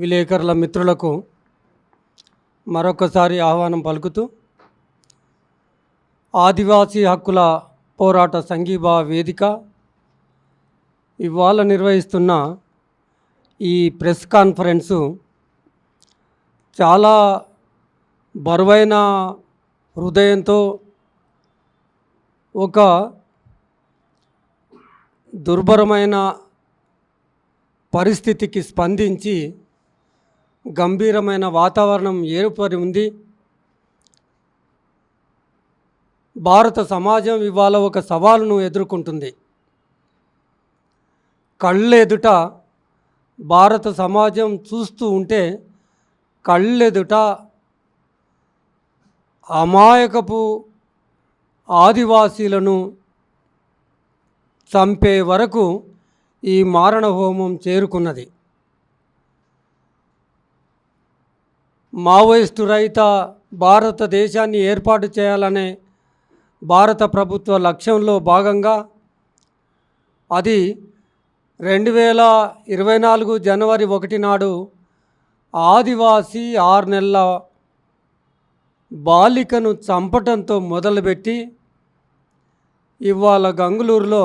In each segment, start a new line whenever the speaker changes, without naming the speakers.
విలేకరుల మిత్రులకు మరొకసారి ఆహ్వానం పలుకుతూ ఆదివాసీ హక్కుల పోరాట సంఘీభావ వేదిక ఇవాళ నిర్వహిస్తున్న ఈ ప్రెస్ కాన్ఫరెన్సు చాలా బరువైన హృదయంతో ఒక దుర్భరమైన పరిస్థితికి స్పందించి గంభీరమైన వాతావరణం ఏర్పడి ఉంది. భారత సమాజం ఇవాళ ఒక సవాలును ఎదుర్కొంటుంది. కళ్ళెదుట భారత సమాజం చూస్తూ ఉంటే కళ్ళెదుట అమాయకపు ఆదివాసీలను చంపే వరకు ఈ మారణ హోమం చేరుకున్నది. మావోయిస్టు రహిత భారతదేశాన్ని ఏర్పాటు చేయాలనే భారత ప్రభుత్వ లక్ష్యంలో భాగంగా అది 2024 జనవరి 1 నాడు ఆదివాసీ 6 నెలల బాలికను చంపటంతో మొదలుపెట్టి ఇవాళ గంగులూరులో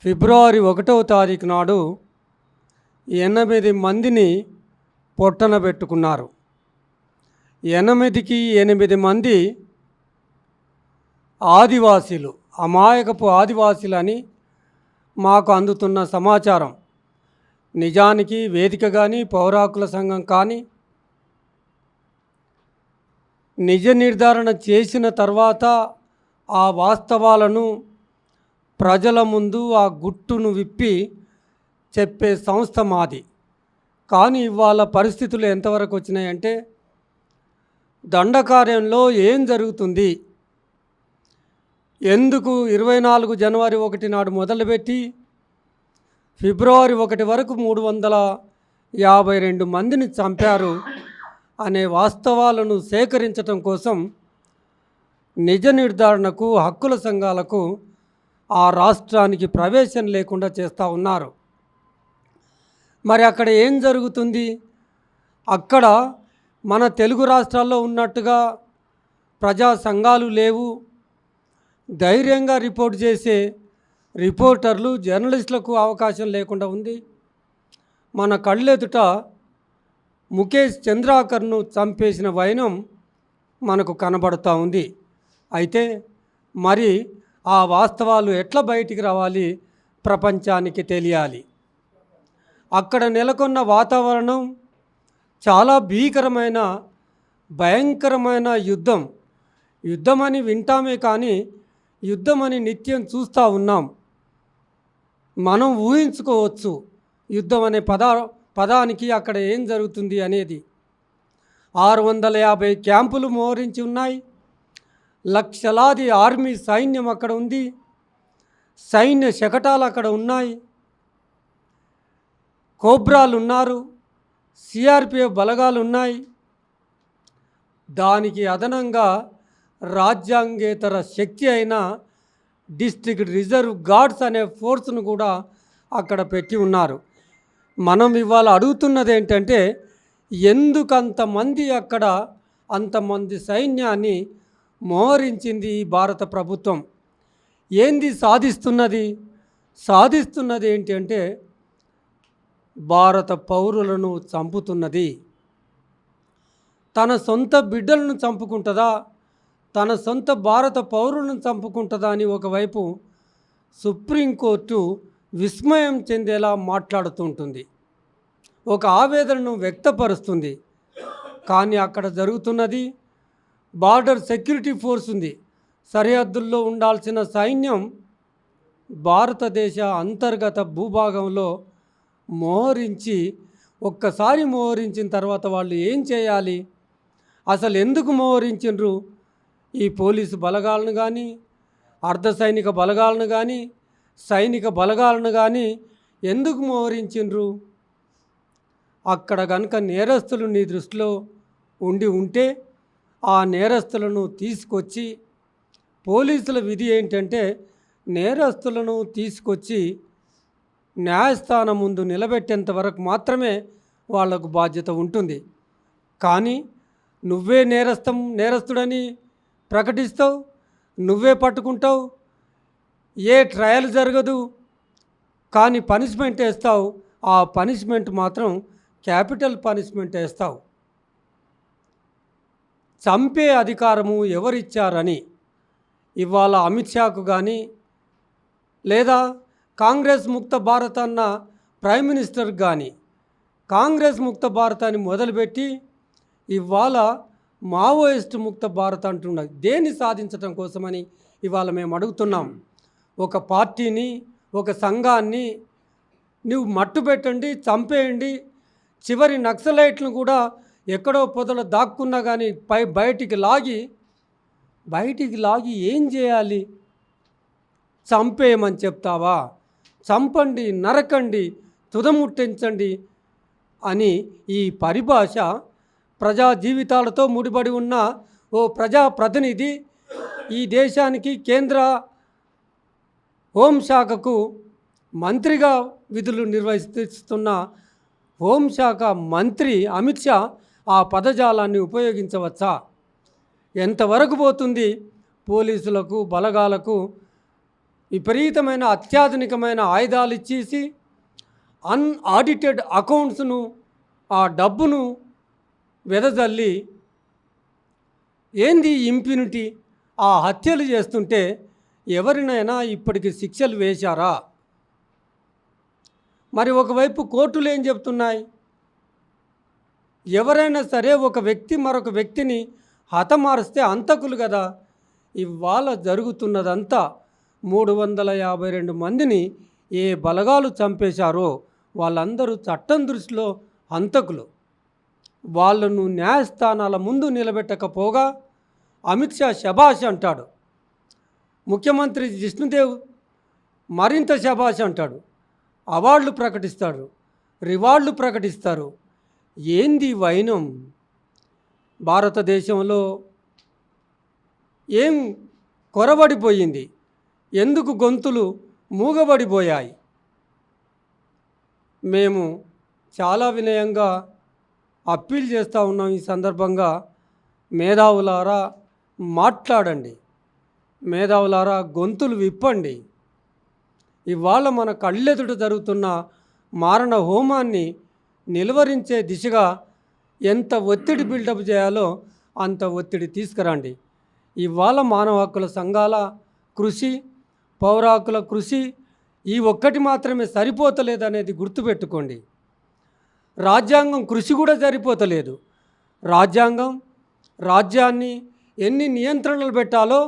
ఫిబ్రవరి 1వ తారీఖు నాడు 8 మందిని పొట్టన పెట్టుకున్నారు. 8కి 8 మంది ఆదివాసీలు, అమాయకపు ఆదివాసీలని మాకు అందుతున్న సమాచారం. నిజానికి వేదిక కానీ పౌరాకుల సంఘం కానీ నిజ నిర్ధారణ చేసిన తర్వాత ఆ వాస్తవాలను ప్రజల ముందు ఆ గుట్టును విప్పి చెప్పే సంస్థ మాది. కానీ ఇవాళ పరిస్థితులు ఎంతవరకు వచ్చినాయంటే దండకార్యంలో ఏం జరుగుతుంది, ఎందుకు 24 జనవరి 1 నాడు మొదలుపెట్టి ఫిబ్రవరి 1 వరకు 352 మందిని చంపారు అనే వాస్తవాలను సేకరించటం కోసం నిజ నిర్ధారణకు హక్కుల సంఘాలకు ఆ రాష్ట్రానికి ప్రవేశం లేకుండా చేస్తూ ఉన్నారు. మరి అక్కడ ఏం జరుగుతుంది? అక్కడ మన తెలుగు రాష్ట్రాల్లో ఉన్నట్టుగా ప్రజా సంఘాలు లేవు. ధైర్యంగా రిపోర్ట్ చేసే రిపోర్టర్లు, జర్నలిస్టులకు అవకాశం లేకుండా ఉంది. మన కళ్ళెదుట ముఖేష్ చంద్రాకర్ను చంపేసిన వైనం మనకు కనబడుతూ ఉంది. అయితే మరి ఆ వాస్తవాలు ఎట్లా బయటికి రావాలి, ప్రపంచానికి తెలియాలి. అక్కడ నెలకొన్న వాతావరణం చాలా భీకరమైన, భయంకరమైన యుద్ధమని వింటామే కానీ యుద్ధమని నిత్యం చూస్తూ ఉన్నాం. మనం ఊహించుకోవచ్చు యుద్ధం అనే పదానికి అక్కడ ఏం జరుగుతుంది అనేది. 650 క్యాంపులు మోహరించి ఉన్నాయి. లక్షలాది ఆర్మీ సైన్యం అక్కడ ఉంది. సైన్య శకటాలు అక్కడ ఉన్నాయి. కోబ్రాలు ఉన్నారు. సిఆర్పిఎఫ్ బలగాలు ఉన్నాయి. దానికి అదనంగా రాజ్యాంగేతర శక్తి అయిన డిస్ట్రిక్ట్ రిజర్వ్ గార్డ్స్ అనే ఫోర్స్ను కూడా అక్కడ పెట్టి ఉన్నారు. మనం ఇవాళ అడుగుతున్నది ఏంటంటే ఎందుకంతమంది అక్కడ అంతమంది సైన్యాన్ని మోహరించింది ఈ భారత ప్రభుత్వం? ఏంది సాధిస్తున్నది ఏంటంటే భారత పౌరులను చంపుతున్నది. తన సొంత బిడ్డలను చంపుకుంటుందా, తన సొంత భారత పౌరులను చంపుకుంటుందా అని ఒకవైపు సుప్రీంకోర్టు విస్మయం చెందేలా మాట్లాడుతుంటుంది, ఒక ఆవేదనను వ్యక్తపరుస్తుంది. కానీ అక్కడ జరుగుతున్నది బార్డర్ సెక్యూరిటీ ఫోర్స్ ఉంది. సరిహద్దుల్లో ఉండాల్సిన సైన్యం భారతదేశ అంతర్గత భూభాగంలో ఒక్కసారి మోహరించిన తర్వాత వాళ్ళు ఏం చేయాలి? అసలు ఎందుకు మోహరించిండ్రు? ఈ పోలీసు బలగాలను కానీ, అర్ధ సైనిక బలగాలను కానీ, సైనిక బలగాలను కానీ ఎందుకు మోహరించిండ్రు? అక్కడ కనుక నేరస్తులు నీ దృష్టిలో ఉంటే ఆ నేరస్తులను తీసుకొచ్చి, పోలీసుల విధి ఏంటంటే నేరస్తులను తీసుకొచ్చి న్యాయస్థానం ముందు నిలబెట్టేంత వరకు మాత్రమే వాళ్లకు బాధ్యత ఉంటుంది. కానీ నువ్వే నేరస్తుడని ప్రకటిస్తావు, నువ్వే పట్టుకుంటావు, ఏ ట్రయల్ జరగదు, కానీ పనిష్మెంట్ వేస్తావు. ఆ పనిష్మెంట్ మాత్రం క్యాపిటల్ పనిష్మెంట్ వేస్తావు. చంపే అధికారము ఎవరిచ్చారని ఇవాళ అమిత్ షాకు కానీ లేదా కాంగ్రెస్ ముక్త భారత్ అన్న ప్రైమ్ మినిస్టర్కి కానీ కాంగ్రెస్ ముక్త భారత్ అని మొదలుపెట్టి ఇవాళ మావోయిస్ట్ ముక్త భారత్ అంటున్నది. దేన్ని సాధించడం కోసమని ఇవాళ మేము అడుగుతున్నాం. ఒక పార్టీని, ఒక సంఘాన్ని నువ్వు మట్టు పెట్టండి, చంపేయండి, చివరి నక్సలైట్లను కూడా ఎక్కడో పొదలో దాక్కున్నా కానీ బయటికి లాగి ఏం చేయాలి? చంపేయమని చెప్తావా? చంపండి, నరకండి, తుదముట్టించండి అని ఈ పరిభాష ప్రజా జీవితాలతో ముడిపడి ఉన్న ఓ ప్రజాప్రతినిధి ఈ దేశానికి కేంద్ర హోంశాఖకు మంత్రిగా విధులు నిర్వహిస్తున్న హోంశాఖ మంత్రి అమిత్ షా ఆ పదజాలాన్ని ఉపయోగించవచ్చా? ఎంతవరకు పోతుంది? పోలీసులకు, బలగాలకు విపరీతమైన అత్యాధునికమైన ఆయుధాలు ఇచ్చేసి అన్ఆడిటెడ్ అకౌంట్స్ను, ఆ డబ్బును వెదజల్లి ఏంది ఇంప్యూనిటీ? ఆ హత్యలు చేస్తుంటే ఎవరినైనా ఇప్పటికి శిక్షలు వేశారా? మరి ఒకవైపు కోర్టులు ఏం చెప్తున్నాయి? ఎవరైనా సరే ఒక వ్యక్తి మరొక వ్యక్తిని హతమారిస్తే అంతకులు కదా. ఇవాళ జరుగుతున్నదంతా 352 మందిని ఏ బలగాలు చంపేశారో వాళ్ళందరూ చట్టం దృష్టిలో హంతకులు. వాళ్ళను న్యాయస్థానాల ముందు నిలబెట్టకపోగా అమిత్ షా శభాష్ అంటాడు, ముఖ్యమంత్రి జిష్ణుదేవ్ మరింత శభాష్ అంటాడు, అవార్డులు ప్రకటిస్తాడు, రివార్డులు ప్రకటిస్తారు. ఏంది వైనం? భారతదేశంలో ఏం కొరబడిపోయింది? ఎందుకు గొంతులు మూగబడిపోయాయి? మేము చాలా వినయంగా అప్పీల్ చేస్తూ ఉన్నాం. ఈ సందర్భంగా మేధావులారా మాట్లాడండి, మేధావులారా గొంతులు విప్పండి. ఇవాళ మన కళ్ళెదుట జరుగుతున్న మారణ హోమాన్ని నిలువరించే దిశగా ఎంత ఒత్తిడి బిల్డప్ చేయాలో అంత ఒత్తిడి తీసుకురండి. ఇవాళ మానవ హక్కుల సంఘాల కృషి, పౌర హక్కుల కృషి ఈ ఒక్కటి మాత్రమే సరిపోతలేదనేది గుర్తుపెట్టుకోండి. రాజ్యాంగం కృషి కూడా సరిపోతలేదు. రాజ్యాన్ని ఎన్ని నియంత్రణలు పెట్టాలో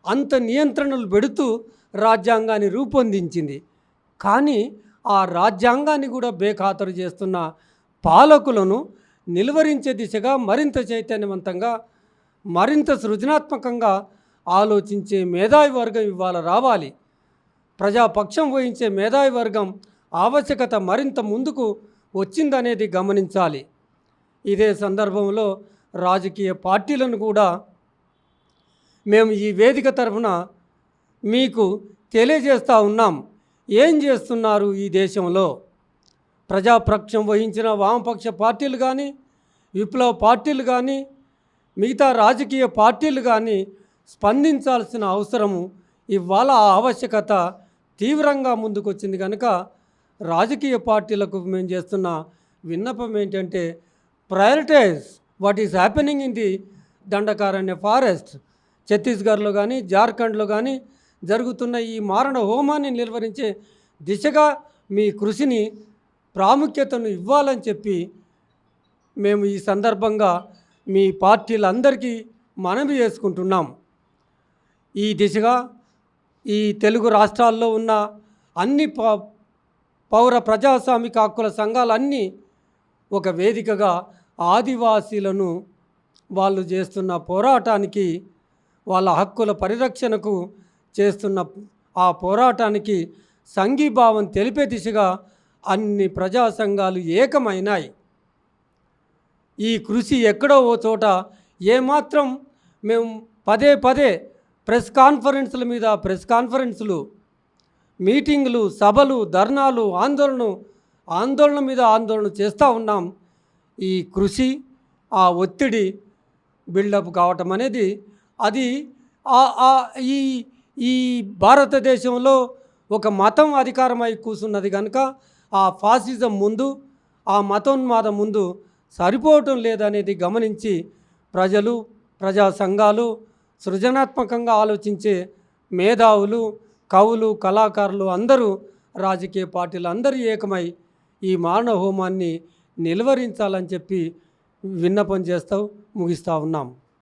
అంత నియంత్రణలు పెడుతూ రాజ్యాంగాన్ని రూపొందించింది. కానీ ఆ రాజ్యాంగాన్ని కూడా బేఖాతరు చేస్తున్న పాలకులను నిలువరించే దిశగా మరింత చైతన్యవంతంగా, మరింత సృజనాత్మకంగా ఆలోచించే మేధావి వర్గం ఇవాళ రావాలి. ప్రజాపక్షం వహించే మేధావి వర్గం ఆవశ్యకత మరింత ముందుకు వచ్చిందనేది గమనించాలి. ఇదే సందర్భంలో రాజకీయ పార్టీలను కూడా మేము ఈ వేదిక తరఫున మీకు తెలియజేస్తూ ఉన్నాం. ఏం చేస్తున్నారు ఈ దేశంలో? ప్రజాపక్షం వహించిన వామపక్ష పార్టీలు కానీ, విప్లవ పార్టీలు కానీ, మిగతా రాజకీయ పార్టీలు కానీ స్పందించాల్సిన అవసరము ఇవాళ ఆ ఆవశ్యకత తీవ్రంగా ముందుకొచ్చింది. కనుక రాజకీయ పార్టీలకు మేము చేస్తున్న విన్నపం ఏంటంటే, prioritize what is happening in the Dandakaranya forest. ఛత్తీస్గఢ్లో కానీ, జార్ఖండ్లో కానీ జరుగుతున్న ఈ మారణ హోమాన్ని నిర్వహించే దిశగా మీ కృషిని, ప్రాముఖ్యతను ఇవ్వాలని చెప్పి మేము ఈ సందర్భంగా మీ పార్టీలందరికీ మనవి చేసుకుంటున్నాం. ఈ దిశగా ఈ తెలుగు రాష్ట్రాల్లో ఉన్న అన్ని పౌర ప్రజాస్వామిక హక్కుల సంఘాలన్నీ ఒక వేదికగా ఆదివాసీలను వాళ్ళు చేస్తున్న పోరాటానికి, వాళ్ళ హక్కుల పరిరక్షణకు చేస్తున్న ఆ పోరాటానికి సంఘీభావం తెలిపే దిశగా అన్ని ప్రజా సంఘాలు ఏకమైనాయి. ఈ కృషి ఎక్కడో ఓ చోట ఏమాత్రం మేము పదే ప్రెస్ కాన్ఫరెన్సుల మీద ప్రెస్ కాన్ఫరెన్సులు మీటింగులు, సభలు, ధర్నాలు, ఆందోళన మీద ఆందోళన చేస్తూ ఉన్నాం. ఈ కృషి, ఆ ఒత్తిడి బిల్డప్ కావటం అనేది అది ఈ ఈ భారతదేశంలో ఒక మతం అధికారమై కూర్చున్నది కనుక ఆ ఫాసిజం ముందు, ఆ మతోన్మాదం ముందు సరిపోవటం లేదనేది గమనించి ప్రజలు, ప్రజా సంఘాలు, సృజనాత్మకంగా ఆలోచించే మేధావులు, కవులు, కళాకారులు అందరూ, రాజకీయ పార్టీలు అందరూ ఏకమై ఈ మారణ హోమాన్ని నిలువరించాలని చెప్పి విన్నపం చేస్తూ ముగిస్తూ ఉన్నాం.